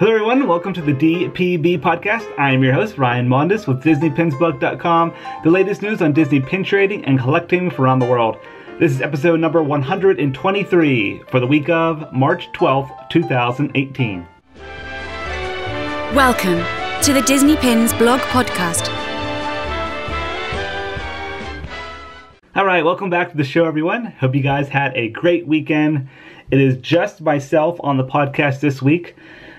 Hello everyone, welcome to the DPB podcast. I am your host, Ryan Mondes with DisneyPinsBlog.com, the latest news on Disney pin trading and collecting from around the world. This is episode number 123 for the week of March 12th, 2018. Welcome to the Disney Pins blog podcast. Alright, welcome back to the show everyone. Hope you guys had a great weekend. It is just myself on the podcast this week.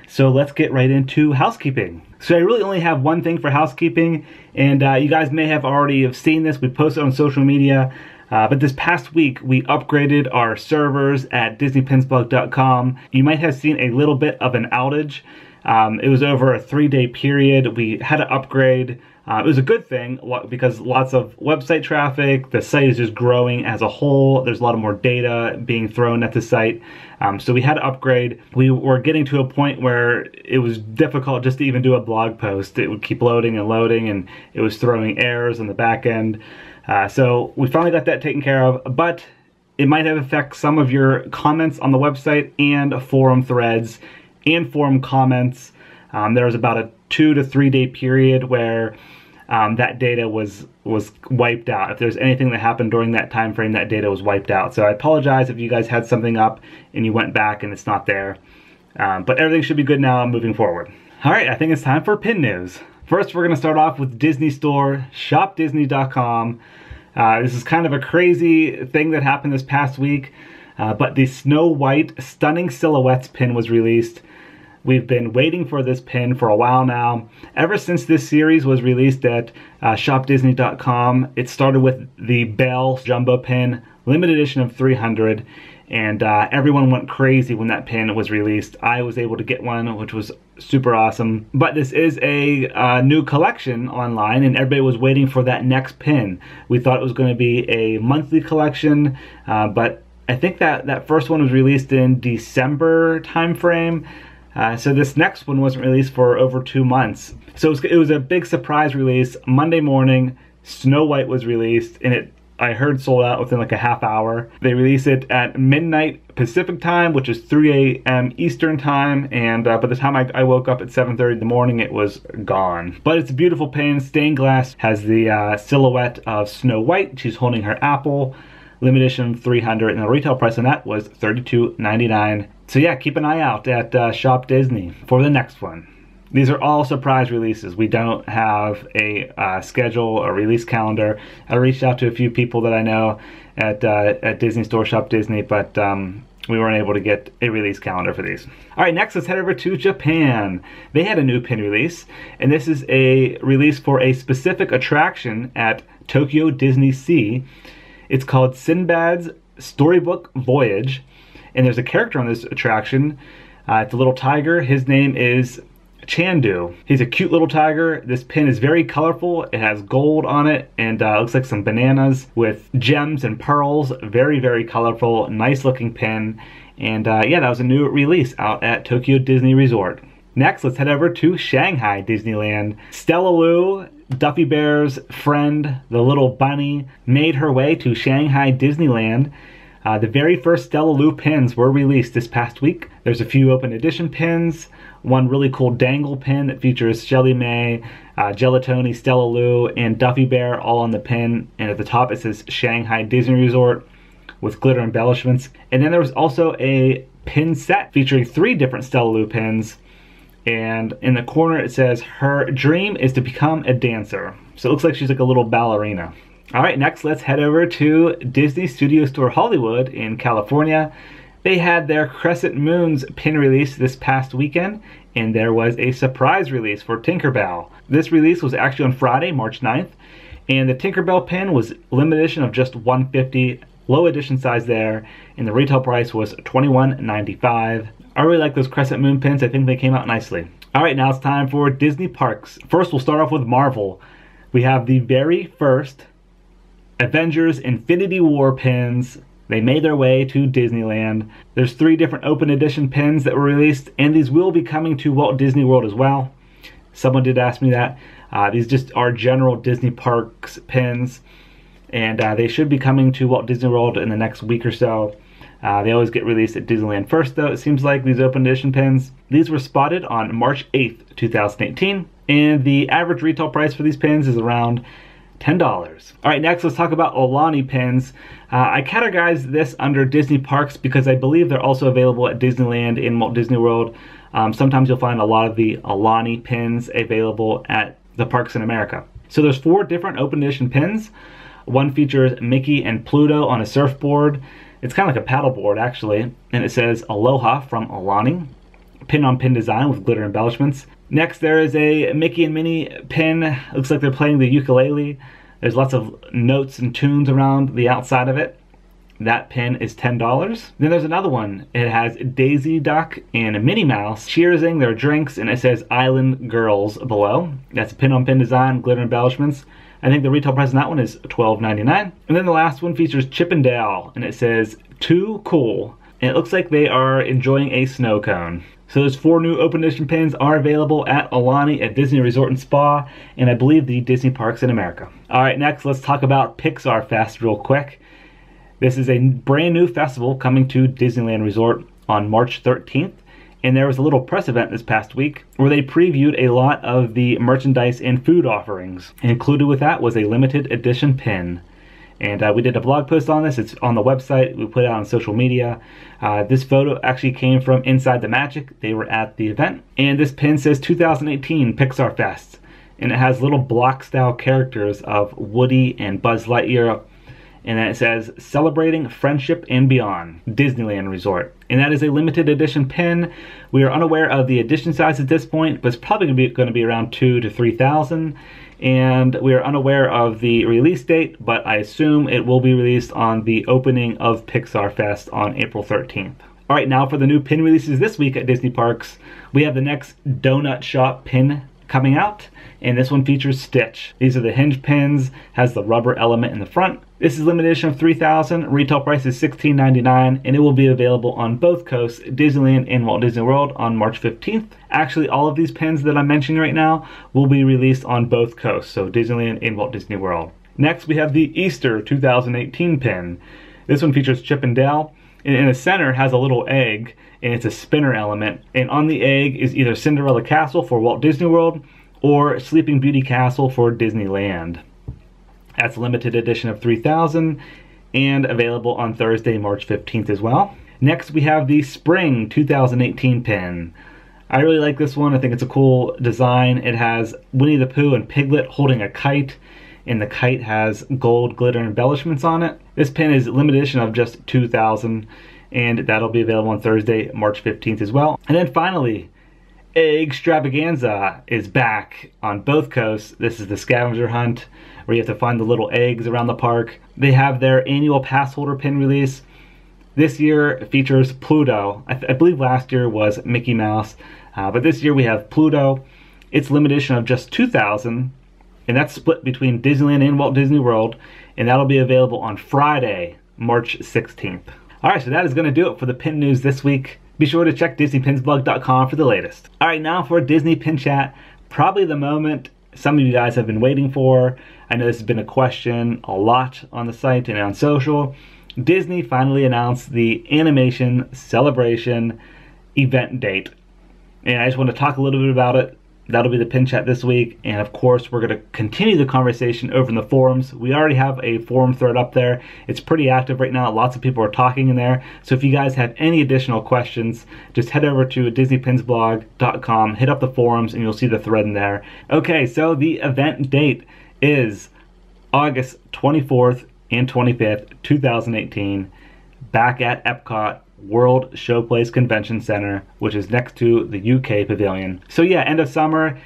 So let's get right into housekeeping. So I really only have one thing for housekeeping, and you guys may have already seen this. We posted on social media, but this past week we upgraded our servers at DisneyPinsBlog.com. You might have seen a little bit of an outage. It was over a 3-day period. We had to upgrade. It was a good thing because lots of website traffic, the site is just growing as a whole. There's a lot of more data being thrown at the site. So we had to upgrade. We were getting to a point where it was difficult just to even do a blog post. It would keep loading and loading, and it was throwing errors on the back end. So we finally got that taken care of, but it might have affected some of your comments on the website and forum threads and forum comments. There was about a 2 to 3 day period where that data was wiped out. If there's anything that happened during that time frame, that data was wiped out. So I apologize if you guys had something up and you went back and it's not there. But everything should be good now moving forward. All right, I think it's time for pin news. First, we're going to start off with Disney Store, shopdisney.com. This is kind of a crazy thing that happened this past week, but the Snow White Stunning Silhouettes pin was released. We've been waiting for this pin for a while now. Ever since this series was released at shopdisney.com, it started with the Belle Jumbo pin, limited edition of 300, and everyone went crazy when that pin was released. I was able to get one, which was super awesome. But this is a new collection online, and everybody was waiting for that next pin. We thought it was going to be a monthly collection, but I think that first one was released in December timeframe. So this next one wasn't released for over 2 months. So it was a big surprise release. Monday morning, Snow White was released, and I heard sold out within like a half hour. They released it at midnight Pacific time, which is 3 a.m. Eastern time, and by the time I woke up at 7:30 in the morning, it was gone. But it's a beautiful pin, stained glass, has the silhouette of Snow White. She's holding her apple. Limited edition 300, and the retail price on that was $32.99. So yeah, keep an eye out at Shop Disney for the next one. These are all surprise releases. We don't have a schedule or release calendar. I reached out to a few people that I know at Disney Store Shop Disney, but we weren't able to get a release calendar for these. All right, next let's head over to Japan. They had a new pin release, and this is a release for a specific attraction at Tokyo Disney Sea. It's called Sinbad's Storybook Voyage, and there's a character on this attraction. It's a little tiger. His name is Chandu. He's a cute little tiger. This pin is very colorful. It has gold on it, and looks like some bananas with gems and pearls. Very, very colorful, nice looking pin. And yeah, that was a new release out at Tokyo Disney Resort. Next, let's head over to Shanghai Disneyland. StellaLou, Duffy Bear's friend, the little bunny, made her way to Shanghai Disneyland. The very first StellaLou pins were released this past week. There's a few open edition pins, one really cool dangle pin that features Shelly May, Gelatoni, StellaLou, and Duffy Bear all on the pin, and at the top it says Shanghai Disney Resort with glitter embellishments. And then there was also a pin set featuring 3 different StellaLou pins. And in the corner it says, her dream is to become a dancer. So it looks like she's like a little ballerina. Alright, next let's head over to Disney Studio Store Hollywood in California. They had their Crescent Moons pin release this past weekend, and there was a surprise release for Tinkerbell. This release was actually on Friday, March 9th, and the Tinkerbell pin was limited edition of just 150, low edition size there, and the retail price was $21.95. I really like those Crescent Moon pins. I think they came out nicely. Alright, now it's time for Disney Parks. First, we'll start off with Marvel. We have the very first Avengers Infinity War pins. They made their way to Disneyland. There's 3 different open edition pins that were released, and these will be coming to Walt Disney World as well. Someone did ask me that. These just are general Disney Parks pins, and they should be coming to Walt Disney World in the next week or so. They always get released at Disneyland first, though, it seems like, these open edition pins. These were spotted on March 8th, 2018, and the average retail price for these pins is around $10. All right, next let's talk about Aulani pins. I categorize this under Disney parks because I believe they're also available at Disneyland in Walt Disney World. Sometimes you'll find a lot of the Aulani pins available at the parks in America. So there's 4 different open edition pins. One features Mickey and Pluto on a surfboard. It's kind of like a paddleboard, actually, and it says Aloha from Aulani. Pin-on-pin design with glitter embellishments. Next, there is a Mickey and Minnie pin. Looks like they're playing the ukulele. There's lots of notes and tunes around the outside of it. That pin is $10. Then there's another one. It has Daisy Duck and Minnie Mouse cheersing their drinks, and it says Island Girls below. That's a pin-on-pin design, glitter embellishments. I think the retail price on that one is $12.99. And then the last one features Chip and Dale, and it says Too Cool. And it looks like they are enjoying a snow cone. So those 4 new open edition pins are available at Aulani at Disney Resort and Spa, and I believe the Disney parks in America. All right, next let's talk about Pixar Fest real quick. This is a brand new festival coming to Disneyland Resort on March 13th. And there was a little press event this past week where they previewed a lot of the merchandise and food offerings. And included with that was a limited edition pin. And we did a blog post on this. It's on the website. We put it on social media. This photo actually came from Inside the Magic. They were at the event. And this pin says 2018 Pixar Fest. And it has little block style characters of Woody and Buzz Lightyear. And then it says, Celebrating Friendship and Beyond, Disneyland Resort. And that is a limited edition pin. We are unaware of the edition size at this point, but it's probably going to be around 2,000 to 3,000. And we are unaware of the release date, but I assume it will be released on the opening of Pixar Fest on April 13th. All right, now for the new pin releases this week at Disney Parks. We have the next Donut Shop pin coming out, and this one features Stitch. These are the hinge pins, has the rubber element in the front. This is limited edition of 3,000, retail price is $16.99, and it will be available on both coasts, Disneyland and Walt Disney World, on March 15th. Actually, all of these pins that I'm mentioning right now will be released on both coasts, so Disneyland and Walt Disney World. Next, we have the Easter 2018 pin. This one features Chip and Dale, and in the center has a little egg, and it's a spinner element, and on the egg is either Cinderella Castle for Walt Disney World or Sleeping Beauty Castle for Disneyland. That's a limited edition of 3,000 and available on Thursday, March 15th as well. Next, we have the Spring 2018 pin. I really like this one. I think it's a cool design. It has Winnie the Pooh and Piglet holding a kite, and the kite has gold glitter embellishments on it. This pin is limited edition of just 2,000, and that'll be available on Thursday, March 15th as well. And then finally, Eggstravaganza is back on both coasts. This is the scavenger hunt where you have to find the little eggs around the park. They have their annual pass holder pin release. This year features Pluto. I believe last year was Mickey Mouse, but this year we have Pluto. It's limited edition of just 2,000, and that's split between Disneyland and Walt Disney World, and that'll be available on Friday, March 16th. All right, so that is going to do it for the pin news this week. Be sure to check DisneyPinsBlog.com for the latest. All right, now for Disney Pin Chat, probably the moment some of you guys have been waiting for. I know this has been a question a lot on the site and on social. Disney finally announced the Animation Celebration event date. And I just want to talk a little bit about it. That'll be the Pin Chat this week. And of course, we're going to continue the conversation over in the forums. We already have a forum thread up there. It's pretty active right now. Lots of people are talking in there. So if you guys have any additional questions, just head over to DisneyPinsBlog.com, hit up the forums, and you'll see the thread in there. Okay, so the event date is August 24th and 25th, 2018, back at Epcot World Showplace Convention Center, which is next to the UK Pavilion. So yeah, end of summer,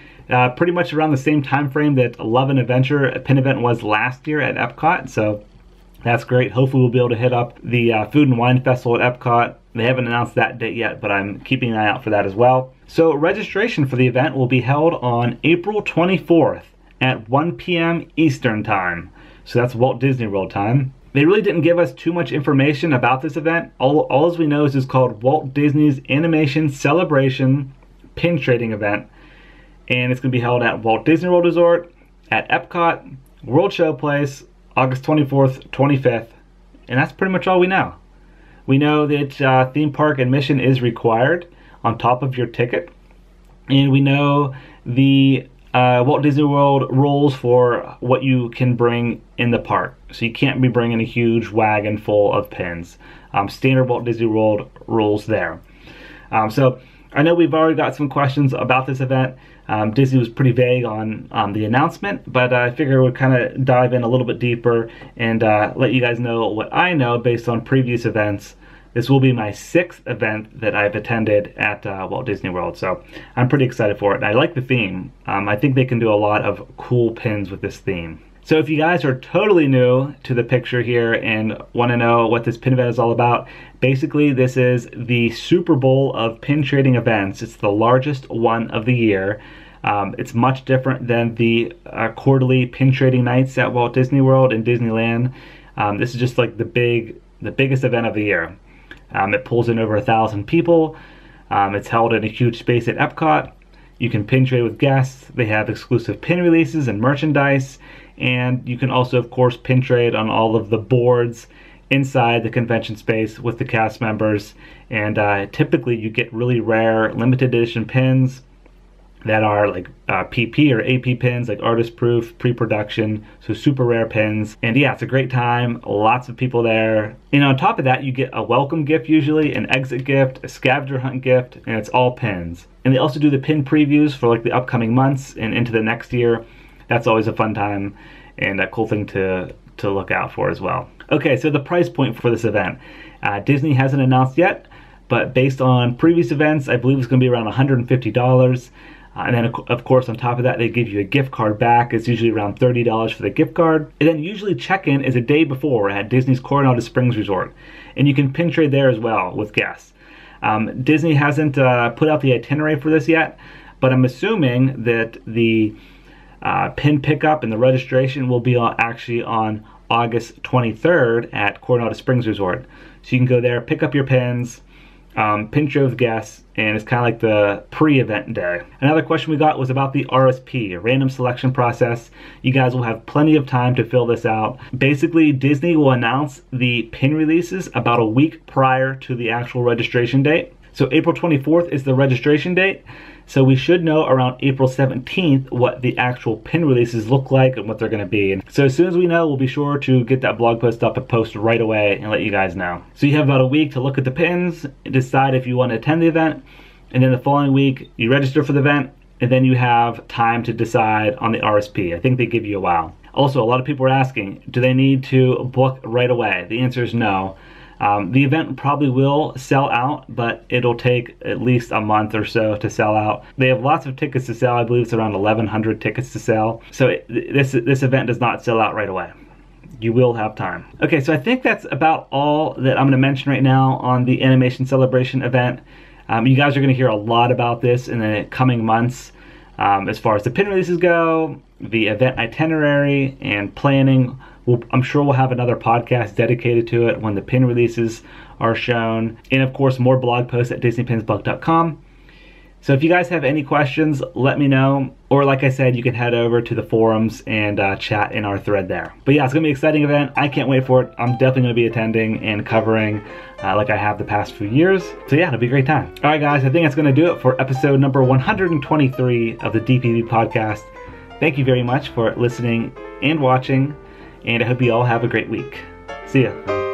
pretty much around the same time frame that Love and Adventure Pin event was last year at Epcot. So that's great. Hopefully we'll be able to hit up the Food and Wine Festival at Epcot. They haven't announced that date yet, but I'm keeping an eye out for that as well. So registration for the event will be held on April 24th at 1 p.m. Eastern Time. So that's Walt Disney World time. They really didn't give us too much information about this event. All we know is it's called Walt Disney's Animation Celebration Pin Trading Event. And it's going to be held at Walt Disney World Resort, at Epcot, World Showplace, August 24th, 25th. And that's pretty much all we know. We know that theme park admission is required on top of your ticket. And we know the Walt Disney World rules for what you can bring in the park. So you can't be bringing a huge wagon full of pins. Standard Walt Disney World rules there. So I know we've already got some questions about this event. Disney was pretty vague on the announcement, but I figured we'd kind of dive in a little bit deeper and let you guys know what I know based on previous events. This will be my 6th event that I've attended at Walt Disney World, so I'm pretty excited for it. And I like the theme. I think they can do a lot of cool pins with this theme. So if you guys are totally new to the picture here and want to know what this pin event is all about, basically this is the Super Bowl of pin trading events. It's the largest one of the year. It's much different than the quarterly pin trading nights at Walt Disney World and Disneyland. This is just like the biggest event of the year. It pulls in over 1,000 people. It's held in a huge space at Epcot. You can pin trade with guests. They have exclusive pin releases and merchandise. And you can also, of course, pin trade on all of the boards inside the convention space with the cast members. And typically you get really rare limited edition pins that are like PP or AP pins, like artist proof, pre-production, so super rare pins. And yeah, it's a great time, lots of people there. And on top of that, you get a welcome gift usually, an exit gift, a scavenger hunt gift, and it's all pins. And they also do the pin previews for like the upcoming months and into the next year. That's always a fun time and a cool thing to look out for as well. Okay, so the price point for this event. Disney hasn't announced yet, but based on previous events, I believe it's going to be around $150. And then, of course, on top of that, they give you a gift card back. It's usually around $30 for the gift card. And then usually check-in is a day before at Disney's Coronado Springs Resort. And you can pin trade there as well with guests. Disney hasn't put out the itinerary for this yet, but I'm assuming that the pin pickup and the registration will be actually on August 23rd at Coronado Springs Resort. So you can go there, pick up your pins, pin trade with guests, and it's kind of like the pre-event day. Another question we got was about the RSP, a random selection process. You guys will have plenty of time to fill this out. Basically, Disney will announce the pin releases about a week prior to the actual registration date. So April 24th is the registration date. So we should know around April 17th what the actual pin releases look like and what they're going to be. And so as soon as we know, we'll be sure to get that blog post up and post right away and let you guys know. So you have about a week to look at the pins, decide if you want to attend the event, and then the following week you register for the event, and then you have time to decide on the RSP. I think they give you a while. Also, a lot of people are asking, do they need to book right away? The answer is no. The event probably will sell out, but it'll take at least a month or so to sell out. They have lots of tickets to sell. I believe it's around 1,100 tickets to sell. So this event does not sell out right away. You will have time. Okay, so I think that's about all that I'm going to mention right now on the Animation Celebration event. You guys are going to hear a lot about this in the coming months as far as the pin releases go, the event itinerary, and planning. I'm sure we'll have another podcast dedicated to it when the pin releases are shown. And of course, more blog posts at DisneyPinsBlog.com. So if you guys have any questions, let me know. Or like I said, you can head over to the forums and chat in our thread there. But yeah, it's going to be an exciting event. I can't wait for it. I'm definitely going to be attending and covering like I have the past few years. So yeah, it'll be a great time. All right, guys, I think that's going to do it for episode number 123 of the DPB podcast. Thank you very much for listening and watching. And I hope you all have a great week. See ya.